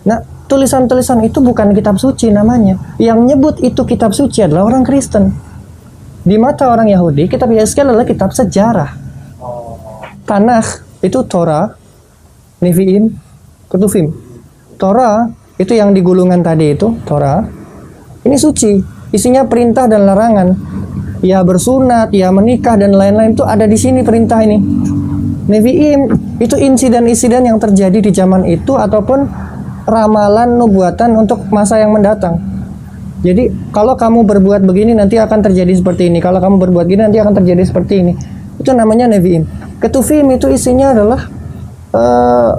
Nah, tulisan-tulisan itu bukan kitab suci namanya. Yang nyebut itu kitab suci adalah orang Kristen. Di mata orang Yahudi, kitab Yehezkiel adalah kitab sejarah. Tanakh itu Torah, Nevi'im, Ketuvim. Torah itu yang di gulungan tadi itu, Torah. Ini suci, isinya perintah dan larangan. Ya bersunat, ya menikah dan lain-lain itu ada di sini perintah ini. Nevi'im itu insiden-insiden yang terjadi di zaman itu ataupun ramalan nubuatan untuk masa yang mendatang. Jadi kalau kamu berbuat begini nanti akan terjadi seperti ini. Kalau kamu berbuat gini nanti akan terjadi seperti ini. Itu namanya Nevi'im. Ketuvim itu isinya adalah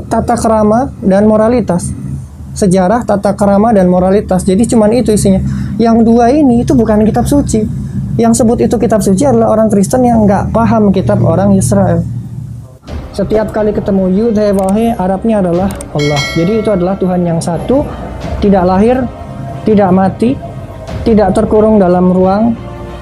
tata krama dan moralitas. Sejarah, tata krama dan moralitas. Jadi cuman itu isinya. Yang dua ini itu bukan kitab suci. Yang sebut itu kitab suci adalah orang Kristen yang nggak paham kitab orang Israel. Setiap kali ketemu Yud He Vav He, Arabnya adalah Allah. Jadi itu adalah Tuhan yang satu, tidak lahir, tidak mati, tidak terkurung dalam ruang,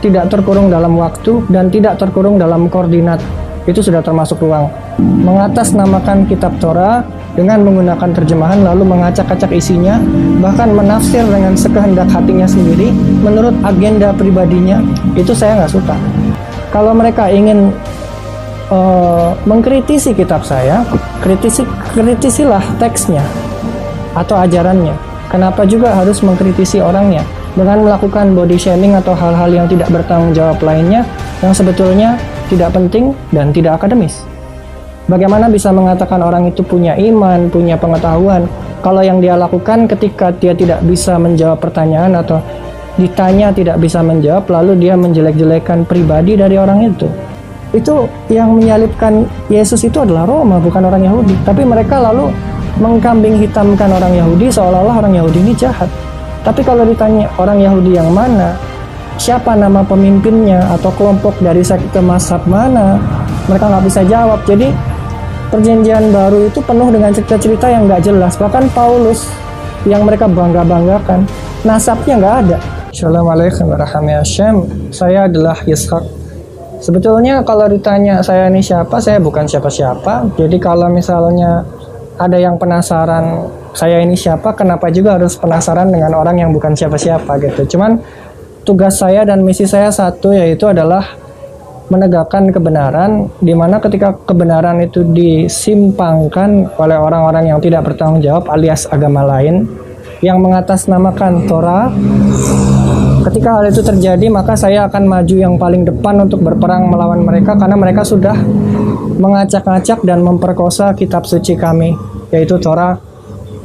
tidak terkurung dalam waktu, dan tidak terkurung dalam koordinat. Itu sudah termasuk ruang. Mengatasnamakan kitab Torah dengan menggunakan terjemahan lalu mengacak-acak isinya, bahkan menafsir dengan sekehendak hatinya sendiri menurut agenda pribadinya, itu saya nggak suka. Kalau mereka ingin mengkritisi kitab saya, kritisilah teksnya atau ajarannya. Kenapa juga harus mengkritisi orangnya dengan melakukan body shaming atau hal-hal yang tidak bertanggung jawab lainnya yang sebetulnya tidak penting dan tidak akademis? Bagaimana bisa mengatakan orang itu punya iman, punya pengetahuan, kalau yang dia lakukan ketika dia tidak bisa menjawab pertanyaan atau ditanya tidak bisa menjawab, lalu dia menjelek-jelekan pribadi dari orang itu? Itu yang menyalibkan Yesus itu adalah Roma, bukan orang Yahudi. Tapi mereka lalu mengkambing hitamkan orang Yahudi seolah-olah orang Yahudi ini jahat. Tapi kalau ditanya orang Yahudi yang mana, siapa nama pemimpinnya atau kelompok dari sekte mazhab mana, mereka nggak bisa jawab. Jadi perjanjian baru itu penuh dengan cerita-cerita yang nggak jelas. Bahkan Paulus yang mereka bangga-banggakan, nasabnya nggak ada. Assalamualaikum warahmatullahi wabarakatuh. Saya adalah Ishak. Sebetulnya kalau ditanya saya ini siapa, saya bukan siapa-siapa. Jadi kalau misalnya ada yang penasaran saya ini siapa, kenapa juga harus penasaran dengan orang yang bukan siapa-siapa gitu. Cuman tugas saya dan misi saya satu, yaitu adalah menegakkan kebenaran, dimana ketika kebenaran itu disimpangkan oleh orang-orang yang tidak bertanggung jawab alias agama lain yang mengatasnamakan Torah, ketika hal itu terjadi maka saya akan maju yang paling depan untuk berperang melawan mereka, karena mereka sudah mengacak-acak dan memperkosa kitab suci kami, yaitu Torah,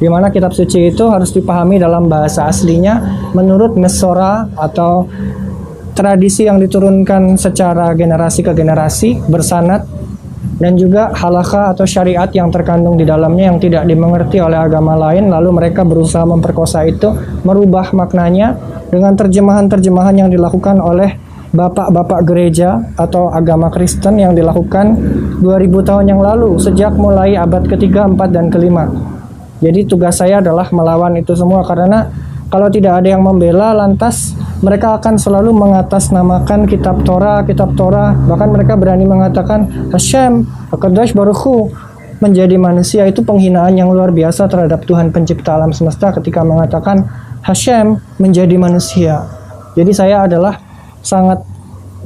di mana kitab suci itu harus dipahami dalam bahasa aslinya menurut Mesora atau tradisi yang diturunkan secara generasi ke generasi bersanad, dan juga halakha atau syariat yang terkandung di dalamnya yang tidak dimengerti oleh agama lain, lalu mereka berusaha memperkosa itu, merubah maknanya dengan terjemahan-terjemahan yang dilakukan oleh bapak-bapak gereja atau agama Kristen yang dilakukan 2000 tahun yang lalu, sejak mulai abad ketiga, 4, dan kelima. Jadi tugas saya adalah melawan itu semua, karena kalau tidak ada yang membela, lantas mereka akan selalu mengatasnamakan kitab Torah, bahkan mereka berani mengatakan Hashem, HaKadosh Baruch Hu, menjadi manusia. Itu penghinaan yang luar biasa terhadap Tuhan pencipta alam semesta ketika mengatakan Hashem menjadi manusia. Jadi saya adalah sangat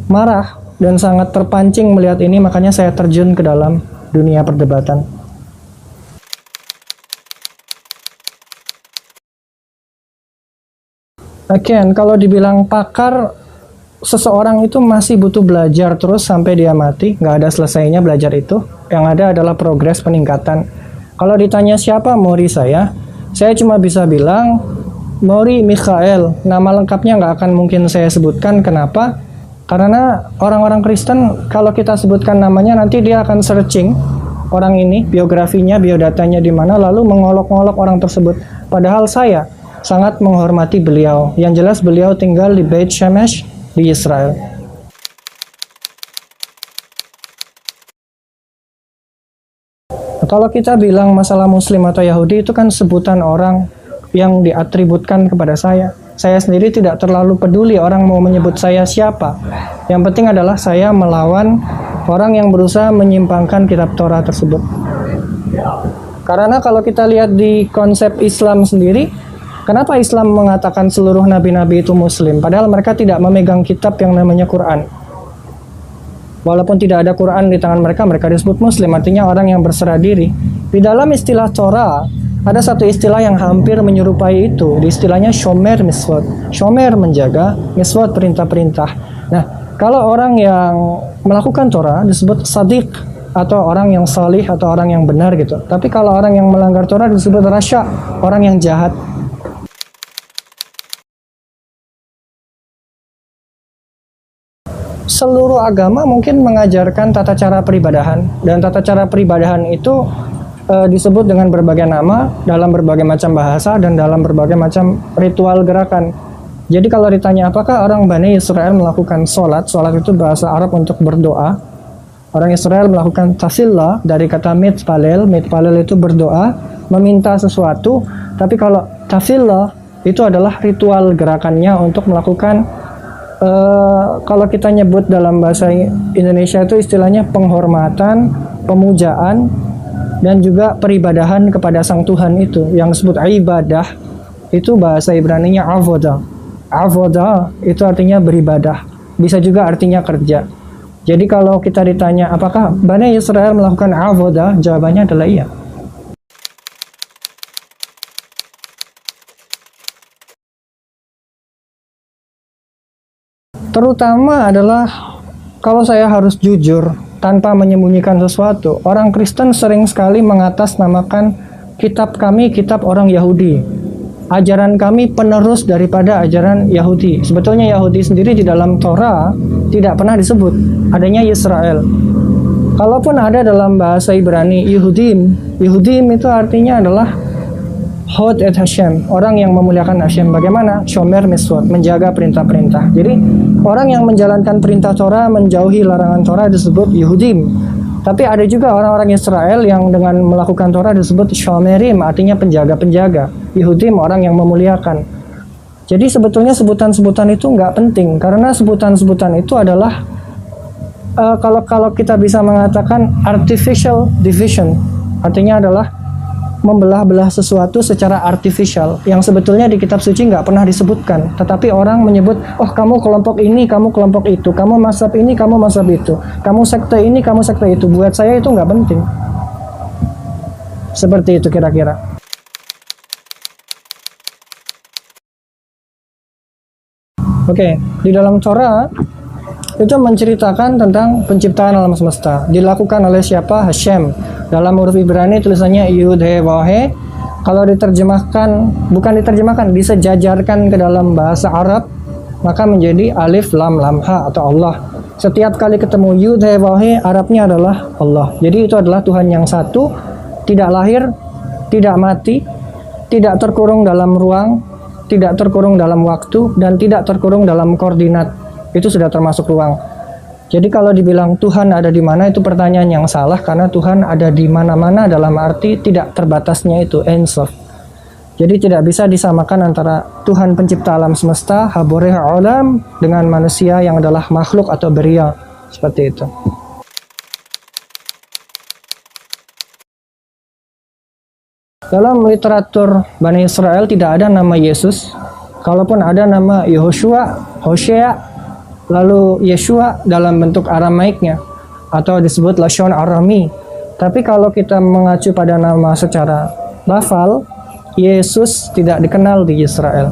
marah dan sangat terpancing melihat ini, makanya saya terjun ke dalam dunia perdebatan. Again, kalau dibilang pakar, seseorang itu masih butuh belajar terus sampai dia mati. Nggak ada selesainya belajar itu. Yang ada adalah progres peningkatan. Kalau ditanya siapa Mori saya cuma bisa bilang Mori Mikhael. Nama lengkapnya nggak akan mungkin saya sebutkan. Kenapa? Karena orang-orang Kristen kalau kita sebutkan namanya, nanti dia akan searching orang ini, biografinya, biodatanya di mana, lalu mengolok-ngolok orang tersebut. Padahal saya sangat menghormati beliau. Yang jelas beliau tinggal di Beit Shemesh di Israel. Kalau kita bilang masalah Muslim atau Yahudi, itu kan sebutan orang yang diatributkan kepada saya. Saya sendiri tidak terlalu peduli orang mau menyebut saya siapa. Yang penting adalah saya melawan orang yang berusaha menyimpangkan kitab Torah tersebut. Karena kalau kita lihat di konsep Islam sendiri, kenapa Islam mengatakan seluruh nabi-nabi itu muslim? Padahal mereka tidak memegang kitab yang namanya Quran. Walaupun tidak ada Quran di tangan mereka, mereka disebut muslim, artinya orang yang berserah diri. Di dalam istilah Torah, ada satu istilah yang hampir menyerupai itu. Di istilahnya shomer miswot. Shomer menjaga, miswot perintah-perintah. Nah, kalau orang yang melakukan Torah disebut sadiq, atau orang yang salih, atau orang yang benar gitu. Tapi kalau orang yang melanggar Torah disebut rasya, orang yang jahat. Seluruh agama mungkin mengajarkan tata cara peribadahan, dan tata cara peribadahan itu disebut dengan berbagai nama, dalam berbagai macam bahasa, dan dalam berbagai macam ritual gerakan. Jadi kalau ditanya apakah orang Bani Israel melakukan sholat itu bahasa Arab untuk berdoa. Orang Israel melakukan tasillah dari kata mitpalel itu berdoa, meminta sesuatu. Tapi kalau tasillah itu adalah ritual gerakannya untuk melakukan, kalau kita nyebut dalam bahasa Indonesia itu istilahnya penghormatan, pemujaan, dan juga peribadahan kepada Sang Tuhan itu. Yang disebut ibadah, itu bahasa Ibraninya avodah. Avodah itu artinya beribadah, bisa juga artinya kerja. Jadi kalau kita ditanya apakah Bani Israel melakukan avodah, jawabannya adalah iya. Terutama adalah kalau saya harus jujur tanpa menyembunyikan sesuatu, orang Kristen sering sekali mengatasnamakan kitab kami kitab orang Yahudi. Ajaran kami penerus daripada ajaran Yahudi. Sebetulnya Yahudi sendiri di dalam Torah tidak pernah disebut, adanya Israel. Kalaupun ada dalam bahasa Ibrani Yehudim, Yehudim itu artinya adalah Hod et Hashem, orang yang memuliakan Hashem. Bagaimana? Shomer miswot, menjaga perintah-perintah. Jadi orang yang menjalankan perintah Torah, menjauhi larangan Torah disebut Yehudim. Tapi ada juga orang-orang Israel yang dengan melakukan Torah disebut shomerim, artinya penjaga-penjaga. Yehudim orang yang memuliakan. Jadi sebetulnya sebutan-sebutan itu nggak penting, karena sebutan-sebutan itu adalah kalau kita bisa mengatakan artificial division, artinya adalah membelah-belah sesuatu secara artificial yang sebetulnya di kitab suci nggak pernah disebutkan, tetapi orang menyebut, oh kamu kelompok ini, kamu kelompok itu, kamu mazhab ini, kamu mazhab itu, kamu sekte ini, kamu sekte itu. Buat saya itu nggak penting. Seperti itu kira-kira. Oke, di dalam Torah itu menceritakan tentang penciptaan alam semesta. Dilakukan oleh siapa? Hashem. Dalam huruf Ibrani tulisannya Yud He Vav He. Kalau diterjemahkan, bukan diterjemahkan, disejajarkan ke dalam bahasa Arab, maka menjadi Alif Lam Lam Ha atau Allah. Setiap kali ketemu Yud He Vav He, Arabnya adalah Allah. Jadi itu adalah Tuhan yang satu, tidak lahir, tidak mati, tidak terkurung dalam ruang, tidak terkurung dalam waktu, dan tidak terkurung dalam koordinat. Itu sudah termasuk ruang. Jadi kalau dibilang Tuhan ada di mana, itu pertanyaan yang salah, karena Tuhan ada di mana-mana dalam arti tidak terbatasnya itu, Ein Sof. Jadi tidak bisa disamakan antara Tuhan pencipta alam semesta, Haboreh Alam, dengan manusia yang adalah makhluk atau beria. Seperti itu. Dalam literatur Bani Israel tidak ada nama Yesus. Kalaupun ada nama Yehoshua, Hosea, lalu Yeshua dalam bentuk Aramaiknya, atau disebut Lashon Arami. Tapi kalau kita mengacu pada nama secara lafal, Yesus tidak dikenal di Israel.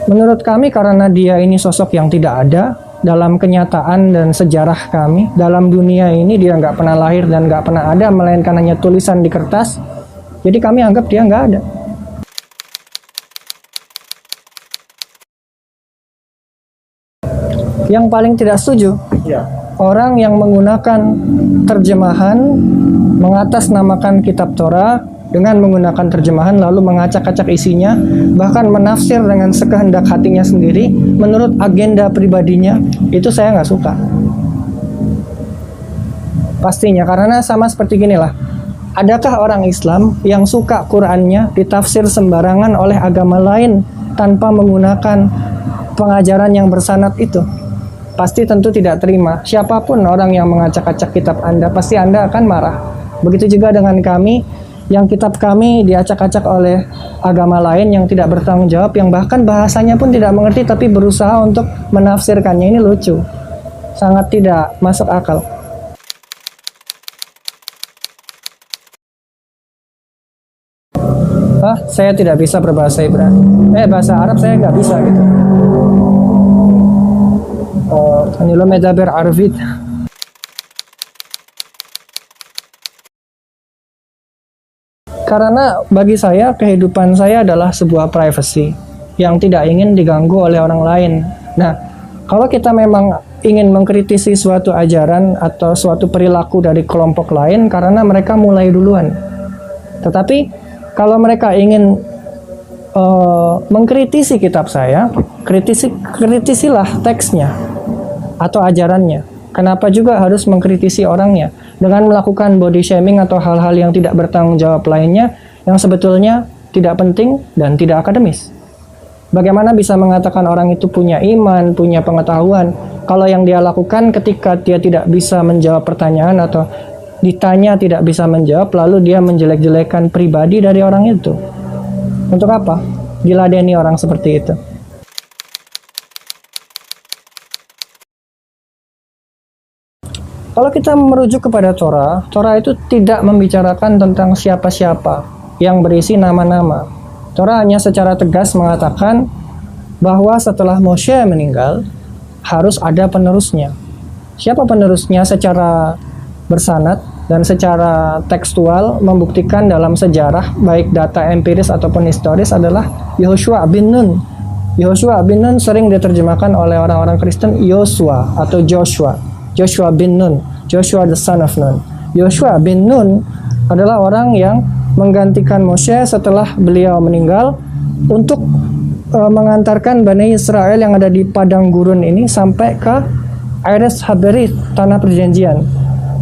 Menurut kami karena dia ini sosok yang tidak ada dalam kenyataan dan sejarah kami. Dalam dunia ini dia nggak pernah lahir dan nggak pernah ada, melainkan hanya tulisan di kertas. Jadi kami anggap dia nggak ada. Yang paling tidak setuju, orang yang menggunakan terjemahan, mengatasnamakan kitab Torah dengan menggunakan terjemahan lalu mengacak-acak isinya, bahkan menafsir dengan sekehendak hatinya sendiri menurut agenda pribadinya, itu saya nggak suka. Pastinya, karena sama seperti ginilah. Adakah orang Islam yang suka Qur'annya ditafsir sembarangan oleh agama lain tanpa menggunakan pengajaran yang bersanad itu? Pasti tentu tidak terima. Siapapun orang yang mengacak-acak kitab Anda, pasti Anda akan marah. Begitu juga dengan kami yang kitab kami diacak-acak oleh agama lain yang tidak bertanggung jawab, yang bahkan bahasanya pun tidak mengerti tapi berusaha untuk menafsirkannya. Ini lucu, sangat tidak masuk akal. Saya tidak bisa berbahasa Ibrani, bahasa Arab saya nggak bisa gitu. Ini lo medaber Arvit. Karena bagi saya kehidupan saya adalah sebuah privacy yang tidak ingin diganggu oleh orang lain. Nah, kalau kita memang ingin mengkritisi suatu ajaran atau suatu perilaku dari kelompok lain karena mereka mulai duluan. Tetapi kalau mereka ingin mengkritisi kitab saya, kritisilah teksnya atau ajarannya. Kenapa juga harus mengkritisi orangnya dengan melakukan body shaming atau hal-hal yang tidak bertanggung jawab lainnya yang sebetulnya tidak penting dan tidak akademis? Bagaimana bisa mengatakan orang itu punya iman, punya pengetahuan, kalau yang dia lakukan ketika dia tidak bisa menjawab pertanyaan atau ditanya tidak bisa menjawab, lalu dia menjelek-jelekan pribadi dari orang itu. Untuk apa? Diladeni orang seperti itu. Kalau kita merujuk kepada Torah, Torah itu tidak membicarakan tentang siapa-siapa yang berisi nama-nama. Torah hanya secara tegas mengatakan bahwa setelah Moshe meninggal, harus ada penerusnya. Siapa penerusnya secara bersanad dan secara tekstual membuktikan dalam sejarah, baik data empiris ataupun historis, adalah Yehoshua bin Nun. Yehoshua bin Nun sering diterjemahkan oleh orang-orang Kristen Yosua atau Joshua. Joshua bin Nun, Joshua the son of Nun. Yehoshua bin Nun adalah orang yang menggantikan Moshe setelah beliau meninggal untuk mengantarkan Bani Israel yang ada di padang gurun ini sampai ke Eretz Haberith, tanah perjanjian.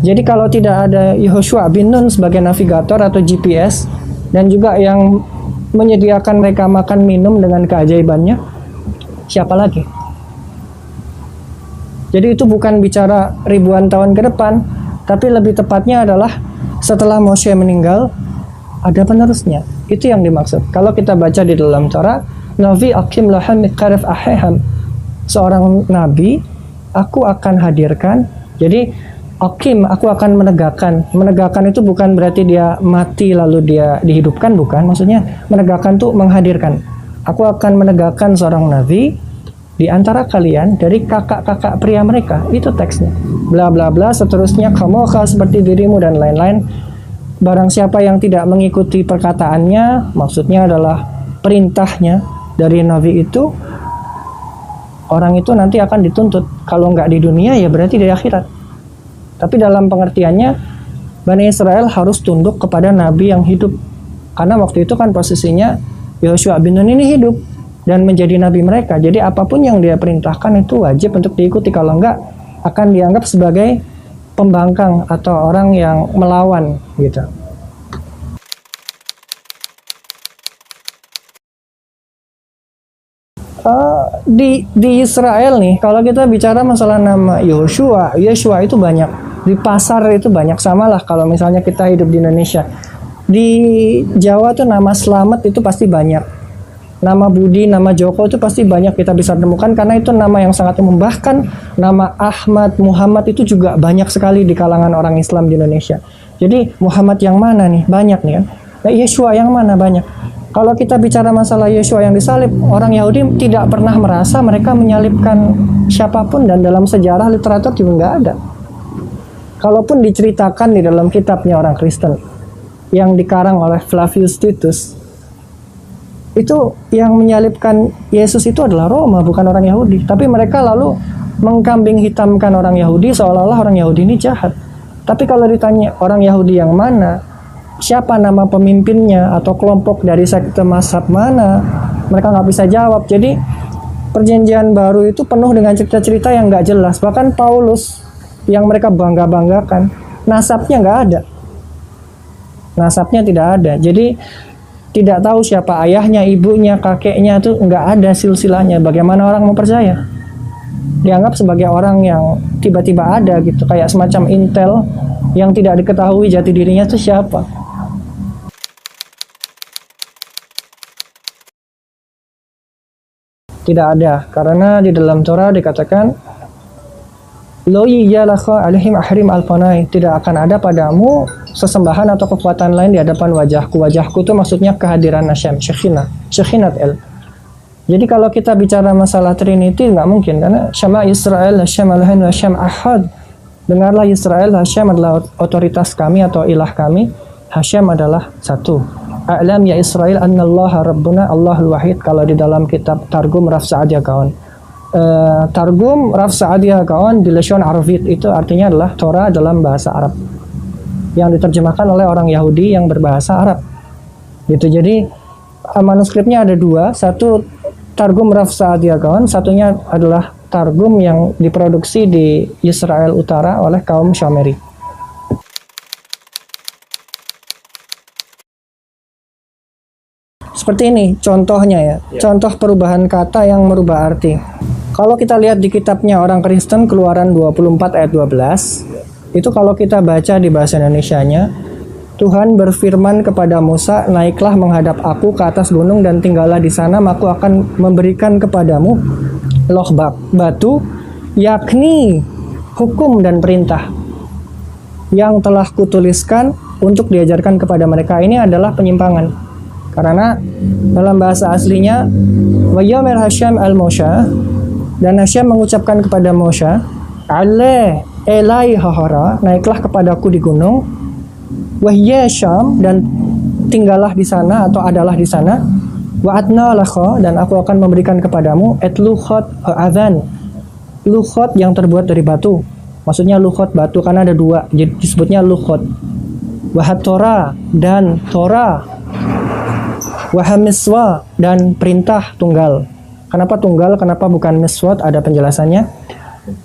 Jadi kalau tidak ada Yehoshua bin Nun sebagai navigator atau GPS dan juga yang menyediakan mereka makan minum dengan keajaibannya, siapa lagi? Jadi itu bukan bicara ribuan tahun ke depan, tapi lebih tepatnya adalah setelah Moshe meninggal, ada penerusnya. Itu yang dimaksud. Kalau kita baca di dalam Torah, Nabi akim laham miqarif aheham, seorang nabi, aku akan hadirkan. Jadi Akim, aku akan menegakkan. Menegakkan itu bukan berarti dia mati lalu dia dihidupkan, bukan. Maksudnya menegakkan itu menghadirkan. Aku akan menegakkan seorang nabi di antara kalian dari kakak-kakak pria mereka. Itu teksnya. Bla bla bla, seterusnya kamoka seperti dirimu dan lain-lain. Barang siapa yang tidak mengikuti perkataannya, maksudnya adalah perintahnya dari nabi itu, orang itu nanti akan dituntut. Kalau nggak di dunia ya berarti di akhirat. Tapi dalam pengertiannya, Bani Israel harus tunduk kepada nabi yang hidup. Karena waktu itu kan posisinya Yehoshua bin Nun ini hidup dan menjadi nabi mereka. Jadi apapun yang dia perintahkan itu wajib untuk diikuti. Kalau enggak, akan dianggap sebagai pembangkang atau orang yang melawan gitu. Di Israel nih, kalau kita bicara masalah nama Yeshua itu banyak. Di pasar itu banyak, samalah kalau misalnya kita hidup di Indonesia. Di Jawa tuh nama Slamet itu pasti banyak. Nama Budi, nama Joko itu pasti banyak kita bisa temukan karena itu nama yang sangat umum. Bahkan nama Ahmad, Muhammad itu juga banyak sekali di kalangan orang Islam di Indonesia. Jadi Muhammad yang mana nih? Banyak nih kan. Nah, Yeshua yang mana? Banyak. Kalau kita bicara masalah Yeshua yang disalib, orang Yahudi tidak pernah merasa mereka menyalibkan siapapun dan dalam sejarah literatur juga nggak ada. Kalaupun diceritakan di dalam kitabnya orang Kristen yang dikarang oleh Flavius Titus, itu yang menyalibkan Yesus itu adalah Roma, bukan orang Yahudi. Tapi mereka lalu mengkambing hitamkan orang Yahudi seolah-olah orang Yahudi ini jahat. Tapi kalau ditanya orang Yahudi yang mana, siapa nama pemimpinnya atau kelompok dari sekte mazhab mana, mereka nggak bisa jawab. Jadi perjanjian baru itu penuh dengan cerita-cerita yang nggak jelas. Bahkan Paulus yang mereka bangga-banggakan, nasabnya nggak ada. Nasabnya tidak ada. Jadi tidak tahu siapa ayahnya, ibunya, kakeknya, itu nggak ada silsilahnya. Bagaimana orang mau percaya? Dianggap sebagai orang yang tiba-tiba ada gitu, kayak semacam intel yang tidak diketahui jati dirinya itu siapa. Tidak ada, karena di dalam Torah dikatakan lo yiyalakha alaihim ahrim alfanai, tidak akan ada padamu sesembahan atau kekuatan lain di hadapan wajahku. Wajahku itu maksudnya kehadiran Hashem, Syekhinat El. Jadi kalau kita bicara masalah Trinity nggak mungkin, karena Syama Israel Hashem Elohim Hashem Ahad. Dengarlah Israel, Hashem adalah otoritas kami atau ilah kami, Hashem adalah satu. A'lam ya Israel annallaha rabbuna Allahul wahid, kalau di dalam kitab Targum Raf Sa'adiyah Gaon. Targum Raf Sa'adiyah Gaon di Lashon Arabit itu artinya adalah Torah dalam bahasa Arab yang diterjemahkan oleh orang Yahudi yang berbahasa Arab. Gitu. Jadi manuskripnya ada dua, satu Targum Raf Sa'adiyah Gaon, satunya adalah Targum yang diproduksi di Israel Utara oleh kaum Shomeri. Seperti ini contohnya ya, contoh perubahan kata yang merubah arti. Kalau kita lihat di kitabnya orang Kristen Keluaran 24 ayat 12, itu kalau kita baca di bahasa Indonesianya, Tuhan berfirman kepada Musa, naiklah menghadap aku ke atas gunung dan tinggallah di sana, maka aku akan memberikan kepadamu loh batu, yakni hukum dan perintah yang telah kutuliskan untuk diajarkan kepada mereka. Ini adalah penyimpangan. Karena dalam bahasa aslinya Wayomer Hashem al-Moshe, dan Hashem mengucapkan kepada Moshe, Ale elai hahara, naiklah kepadaku di gunung, wahye Syam, dan tinggallah di sana atau adalah di sana, wa'adna lakha, dan aku akan memberikan kepadamu etlukhot ha'adhan, lukhot yang terbuat dari batu. Maksudnya lukhot batu karena ada dua, jadi disebutnya lukhot. Wahat Torah, dan Torah. Wahamiswa, dan perintah tunggal. Kenapa tunggal? Kenapa bukan miswat? Ada penjelasannya.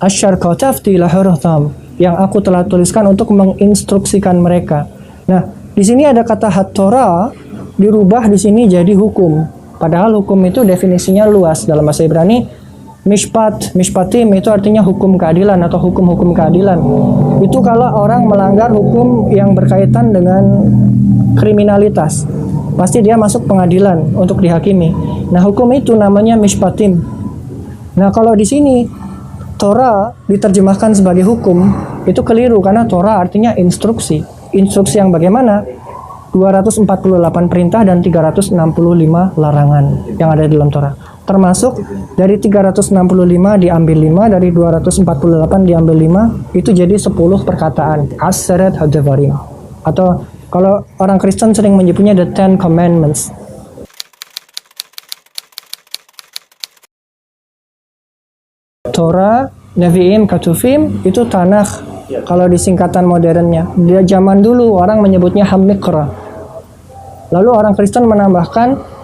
Asyar qatafti lahurtham, yang aku telah tuliskan untuk menginstruksikan mereka. Nah, di sini ada kata hat-Torah dirubah di sini jadi hukum. Padahal hukum itu definisinya luas dalam bahasa Ibrani. Mishpatim itu artinya hukum keadilan atau hukum-hukum keadilan. Itu kalau orang melanggar hukum yang berkaitan dengan kriminalitas, pasti dia masuk pengadilan untuk dihakimi. Nah, hukum itu namanya mishpatim. Nah, kalau di sini Torah diterjemahkan sebagai hukum, itu keliru karena Torah artinya instruksi. Instruksi yang bagaimana? 248 perintah dan 365 larangan yang ada di dalam Torah. Termasuk dari 365 diambil 5, dari 248 diambil 5, itu jadi 10 perkataan. Aseret hadavarim. Atau kalau orang Kristen sering menyebutnya the Ten Commandments. Torah, Nevi'im, Ketuvim itu Tanakh. Kalau di singkatan modernnya, di zaman dulu orang menyebutnya Hamikra. Lalu orang Kristen menambahkan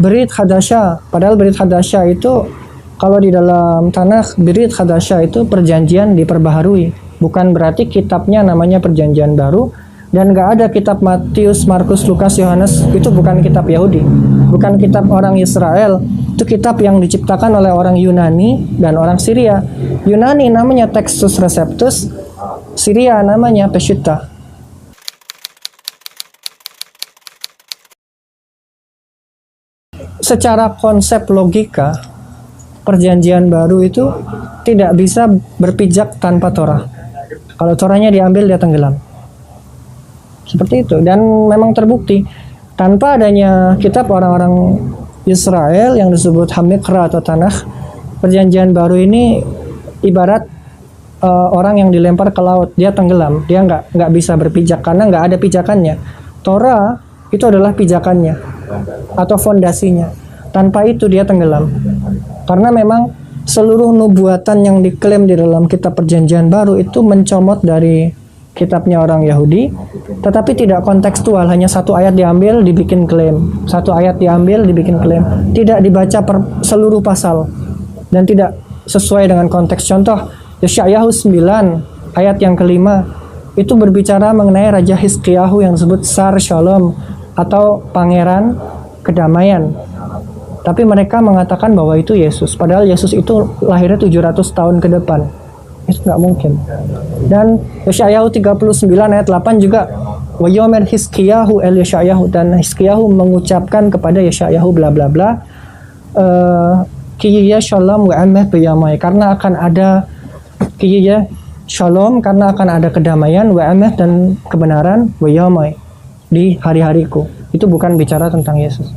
Berit Hadasha. Padahal Berit Hadasha itu kalau di dalam Tanakh, Berit Hadasha itu perjanjian diperbaharui. Bukan berarti kitabnya namanya perjanjian baru. Dan gak ada kitab Matius, Markus, Lukas, Yohanes, itu bukan kitab Yahudi, bukan kitab orang Israel, itu kitab yang diciptakan oleh orang Yunani dan orang Syria. Yunani namanya Textus Receptus, Syria namanya Peshitta. Secara konsep logika, perjanjian baru itu tidak bisa berpijak tanpa Torah. Kalau Torahnya diambil, dia tenggelam. Seperti itu, dan memang terbukti tanpa adanya kitab orang-orang Israel yang disebut Hamikra atau Tanakh, perjanjian baru ini ibarat orang yang dilempar ke laut, dia tenggelam, dia nggak bisa berpijak karena nggak ada pijakannya. Torah itu adalah pijakannya atau fondasinya. Tanpa itu dia tenggelam, karena memang seluruh nubuatan yang diklaim di dalam kitab perjanjian baru itu mencomot dari kitabnya orang Yahudi, tetapi tidak kontekstual, hanya satu ayat diambil dibikin klaim, satu ayat diambil dibikin klaim, tidak dibaca seluruh pasal dan tidak sesuai dengan konteks. Contoh Yeshayahu 9 ayat yang kelima itu berbicara mengenai Raja Hizkiyahu yang disebut Sar Shalom atau pangeran kedamaian, tapi mereka mengatakan bahwa itu Yesus, padahal Yesus itu lahirnya 700 tahun ke depan. Itu nggak mungkin. Dan Yeshayahu 39 ayat 8 juga Wayomer Hizkiyahu el Yeshayahu, dan Hizkiyahu mengucapkan kepada Yeshayahu bla bla bla, Kiya shalom wa amah biyamai, karena akan ada kiya shalom, karena akan ada kedamaian, wa amah dan kebenaran, biyamai di hari-hariku. Itu bukan bicara tentang Yesus.